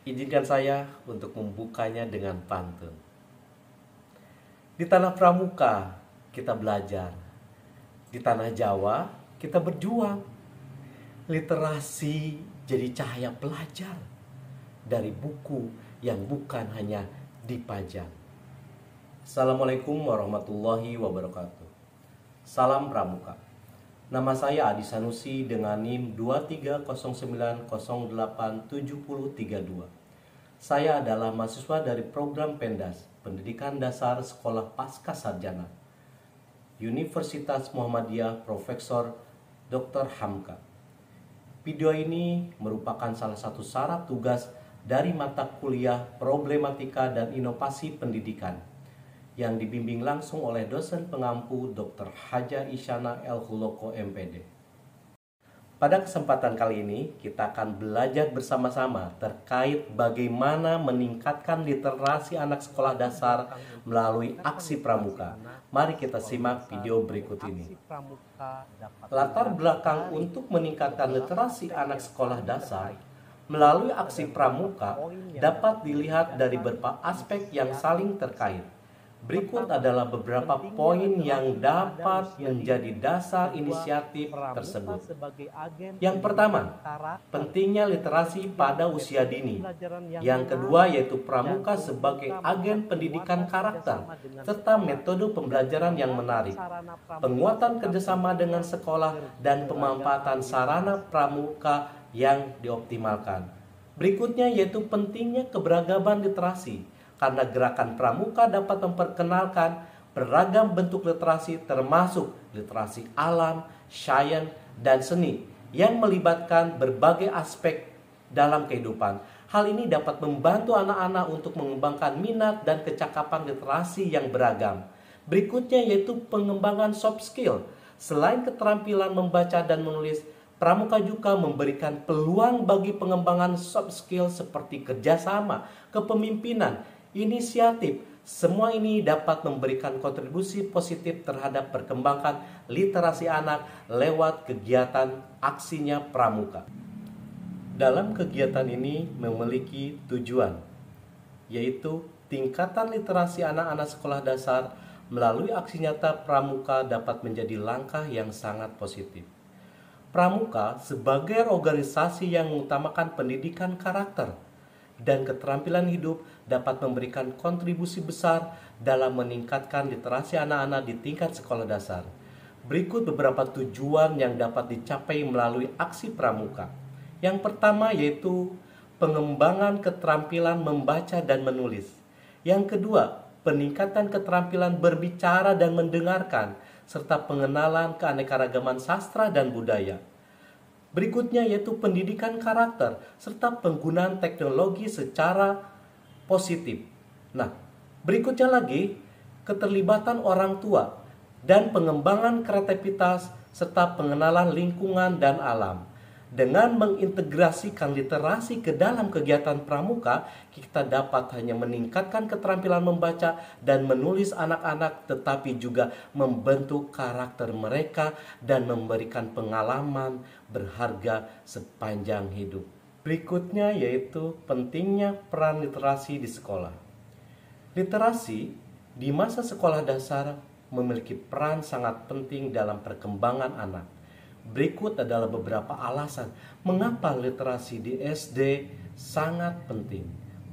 Izinkan saya untuk membukanya dengan pantun. Di tanah Pramuka kita belajar, di tanah Jawa kita berjuang. Literasi jadi cahaya pelajar dari buku yang bukan hanya dipajang. Assalamualaikum warahmatullahi wabarakatuh. Salam Pramuka. Nama saya Adi Sanusi dengan NIM 2309087032. Saya adalah mahasiswa dari program Pendas, Pendidikan Dasar Sekolah Pasca Sarjana, Universitas Muhammadiyah Profesor Dr. Hamka. Video ini merupakan salah satu syarat tugas dari mata kuliah Problematika dan Inovasi Pendidikan yang dibimbing langsung oleh dosen pengampu Dr. Haja Isyana El Huloko MPD. Pada kesempatan kali ini kita akan belajar bersama-sama terkait bagaimana meningkatkan literasi anak sekolah dasar melalui aksi pramuka. Mari kita simak video berikut ini. Latar belakang untuk meningkatkan literasi anak sekolah dasar melalui aksi pramuka dapat dilihat dari beberapa aspek yang saling terkait. Berikut adalah beberapa poin yang dapat menjadi dasar inisiatif tersebut. Yang pertama, pentingnya literasi pada usia dini. Yang kedua yaitu pramuka sebagai agen pendidikan karakter, serta metode pembelajaran yang menarik. Penguatan kerjasama dengan sekolah dan pemanfaatan sarana pramuka yang dioptimalkan. Berikutnya yaitu pentingnya keberagaman literasi. Karena gerakan pramuka dapat memperkenalkan beragam bentuk literasi termasuk literasi alam, sains, dan seni yang melibatkan berbagai aspek dalam kehidupan. Hal ini dapat membantu anak-anak untuk mengembangkan minat dan kecakapan literasi yang beragam. Berikutnya yaitu pengembangan soft skill. Selain keterampilan membaca dan menulis, pramuka juga memberikan peluang bagi pengembangan soft skill seperti kerjasama, kepemimpinan, inisiatif. Semua ini dapat memberikan kontribusi positif terhadap perkembangan literasi anak lewat kegiatan aksinya pramuka. Dalam kegiatan ini memiliki tujuan, yaitu tingkatan literasi anak-anak sekolah dasar melalui aksi nyata pramuka dapat menjadi langkah yang sangat positif. Pramuka sebagai organisasi yang mengutamakan pendidikan karakter dan keterampilan hidup dapat memberikan kontribusi besar dalam meningkatkan literasi anak-anak di tingkat sekolah dasar. Berikut beberapa tujuan yang dapat dicapai melalui aksi pramuka. Yang pertama yaitu pengembangan keterampilan membaca dan menulis. Yang kedua, peningkatan keterampilan berbicara dan mendengarkan, serta pengenalan keanekaragaman sastra dan budaya. Berikutnya yaitu pendidikan karakter serta penggunaan teknologi secara positif. Nah, berikutnya lagi keterlibatan orang tua dan pengembangan kreativitas serta pengenalan lingkungan dan alam. Dengan mengintegrasikan literasi ke dalam kegiatan pramuka, kita dapat hanya meningkatkan keterampilan membaca dan menulis anak-anak, tetapi juga membentuk karakter mereka dan memberikan pengalaman berharga sepanjang hidup. Berikutnya yaitu pentingnya peran literasi di sekolah. Literasi di masa sekolah dasar memiliki peran sangat penting dalam perkembangan anak. Berikut adalah beberapa alasan mengapa literasi di SD sangat penting.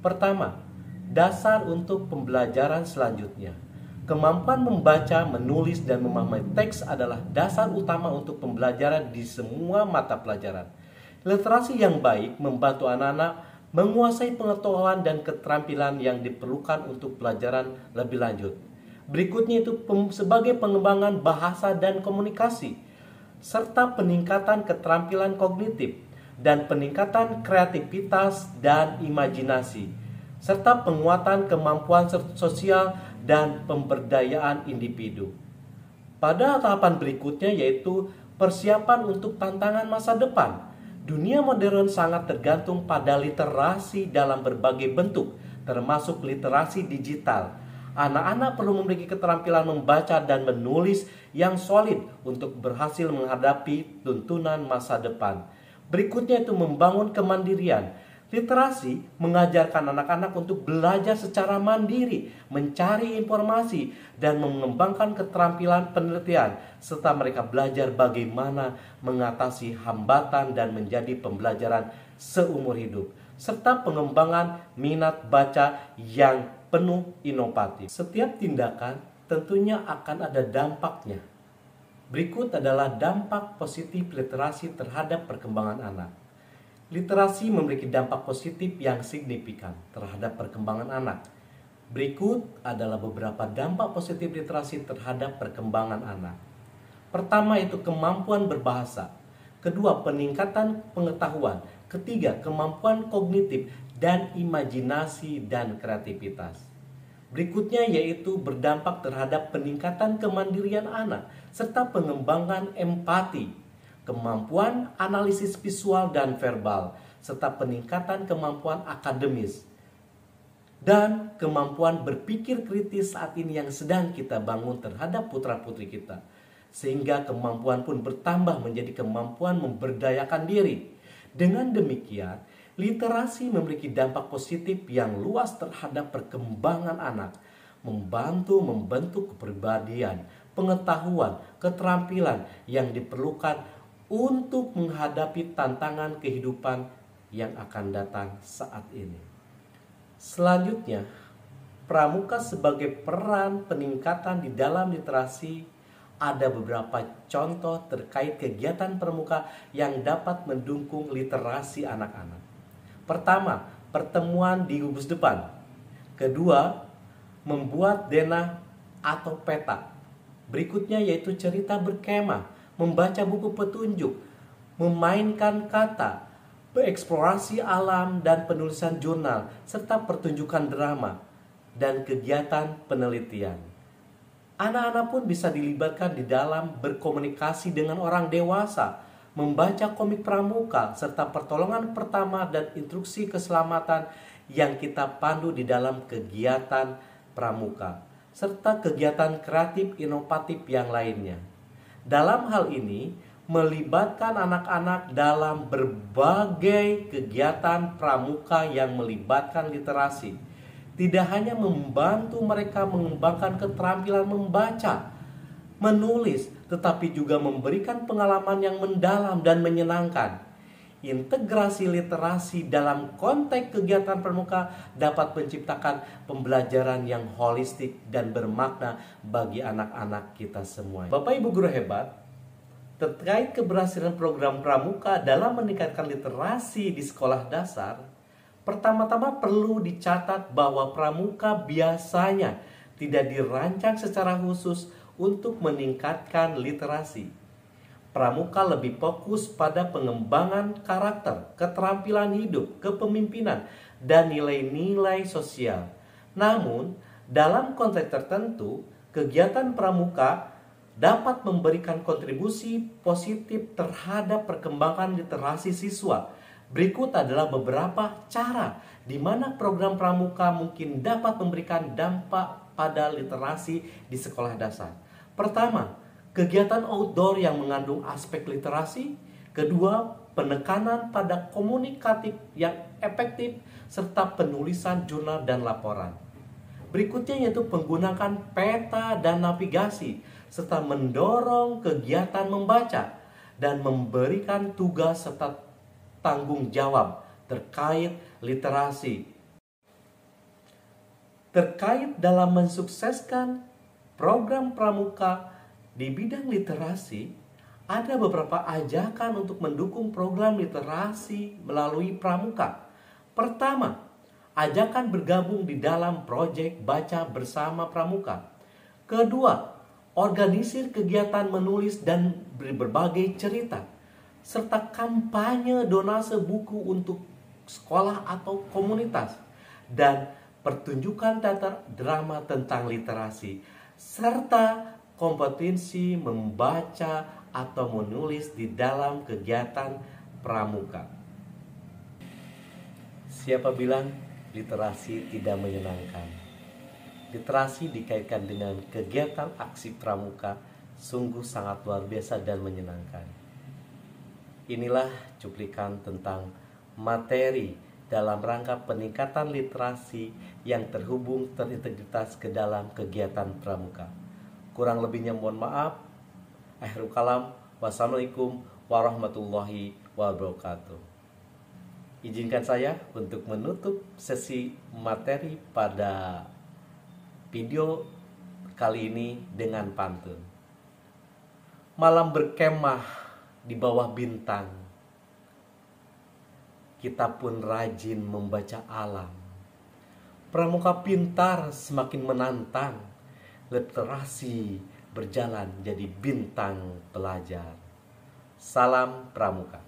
Pertama, dasar untuk pembelajaran selanjutnya. Kemampuan membaca, menulis, dan memahami teks adalah dasar utama untuk pembelajaran di semua mata pelajaran. Literasi yang baik membantu anak-anak menguasai pengetahuan dan keterampilan yang diperlukan untuk pelajaran lebih lanjut. Berikutnya itu sebagai pengembangan bahasa dan komunikasi, serta peningkatan keterampilan kognitif dan peningkatan kreativitas dan imajinasi, serta penguatan kemampuan sosial dan pemberdayaan individu. Pada tahapan berikutnya yaitu persiapan untuk tantangan masa depan. Dunia modern sangat tergantung pada literasi dalam berbagai bentuk, termasuk literasi digital. Anak-anak perlu memiliki keterampilan membaca dan menulis yang solid untuk berhasil menghadapi tuntunan masa depan. Berikutnya itu membangun kemandirian. Literasi mengajarkan anak-anak untuk belajar secara mandiri, mencari informasi, dan mengembangkan keterampilan penelitian, serta mereka belajar bagaimana mengatasi hambatan dan menjadi pembelajaran seumur hidup, serta pengembangan minat baca yang penuh inovatif. Setiap tindakan tentunya akan ada dampaknya. Berikut adalah dampak positif literasi terhadap perkembangan anak. Literasi memiliki dampak positif yang signifikan terhadap perkembangan anak. Berikut adalah beberapa dampak positif literasi terhadap perkembangan anak. Pertama, yaitu kemampuan berbahasa. Kedua, peningkatan pengetahuan. Ketiga, kemampuan kognitif dan imajinasi dan kreativitas. Berikutnya yaitu berdampak terhadap peningkatan kemandirian anak serta pengembangan empati, kemampuan analisis visual dan verbal, serta peningkatan kemampuan akademis dan kemampuan berpikir kritis saat ini yang sedang kita bangun terhadap putra-putri kita. Sehingga kemampuan pun bertambah menjadi kemampuan memberdayakan diri. Dengan demikian, literasi memiliki dampak positif yang luas terhadap perkembangan anak, membentuk kepribadian, pengetahuan, keterampilan yang diperlukan untuk menghadapi tantangan kehidupan yang akan datang saat ini. Selanjutnya, pramuka sebagai peran peningkatan di dalam literasi. Ada beberapa contoh terkait kegiatan pramuka yang dapat mendukung literasi anak-anak. Pertama, pertemuan di gugus depan. Kedua, membuat denah atau peta. Berikutnya yaitu cerita berkemah, membaca buku petunjuk, memainkan kata, bereksplorasi alam dan penulisan jurnal, serta pertunjukan drama dan kegiatan penelitian. Anak-anak pun bisa dilibatkan di dalam berkomunikasi dengan orang dewasa, membaca komik pramuka, serta pertolongan pertama dan instruksi keselamatan yang kita pandu di dalam kegiatan pramuka, serta kegiatan kreatif inovatif yang lainnya. Dalam hal ini, melibatkan anak-anak dalam berbagai kegiatan pramuka yang melibatkan literasi. Tidak hanya membantu mereka mengembangkan keterampilan membaca, menulis, tetapi juga memberikan pengalaman yang mendalam dan menyenangkan. Integrasi literasi dalam konteks kegiatan pramuka dapat menciptakan pembelajaran yang holistik dan bermakna bagi anak-anak kita semua. Bapak Ibu guru hebat, terkait keberhasilan program pramuka dalam meningkatkan literasi di sekolah dasar, pertama-tama perlu dicatat bahwa pramuka biasanya tidak dirancang secara khusus untuk meningkatkan literasi. Pramuka lebih fokus pada pengembangan karakter, keterampilan hidup, kepemimpinan, dan nilai-nilai sosial. Namun, dalam konteks tertentu, kegiatan pramuka dapat memberikan kontribusi positif terhadap perkembangan literasi siswa. Berikut adalah beberapa cara di mana program pramuka mungkin dapat memberikan dampak pada literasi di sekolah dasar. Pertama, kegiatan outdoor yang mengandung aspek literasi. Kedua, penekanan pada komunikatif yang efektif serta penulisan jurnal dan laporan. Berikutnya yaitu menggunakan peta dan navigasi serta mendorong kegiatan membaca dan memberikan tugas serta tanggung jawab terkait literasi. Terkait dalam mensukseskan program pramuka di bidang literasi, ada beberapa ajakan untuk mendukung program literasi melalui pramuka. Pertama, ajakan bergabung di dalam proyek baca bersama pramuka. Kedua, organisir kegiatan menulis dan berbagai cerita, serta kampanye donase buku untuk sekolah atau komunitas, dan pertunjukan teater drama tentang literasi, serta kompetensi membaca atau menulis di dalam kegiatan pramuka. Siapa bilang literasi tidak menyenangkan? Literasi dikaitkan dengan kegiatan aksi pramuka sungguh sangat luar biasa dan menyenangkan. Inilah cuplikan tentang materi dalam rangka peningkatan literasi yang terhubung terintegritas ke dalam kegiatan pramuka. Kurang lebihnya mohon maaf. Akhirul kalam. Wassalamualaikum warahmatullahi wabarakatuh. Izinkan saya untuk menutup sesi materi pada video kali ini dengan pantun. Malam berkemah di bawah bintang, kita pun rajin membaca alam. Pramuka pintar semakin menantang, literasi berjalan jadi bintang pelajar. Salam Pramuka.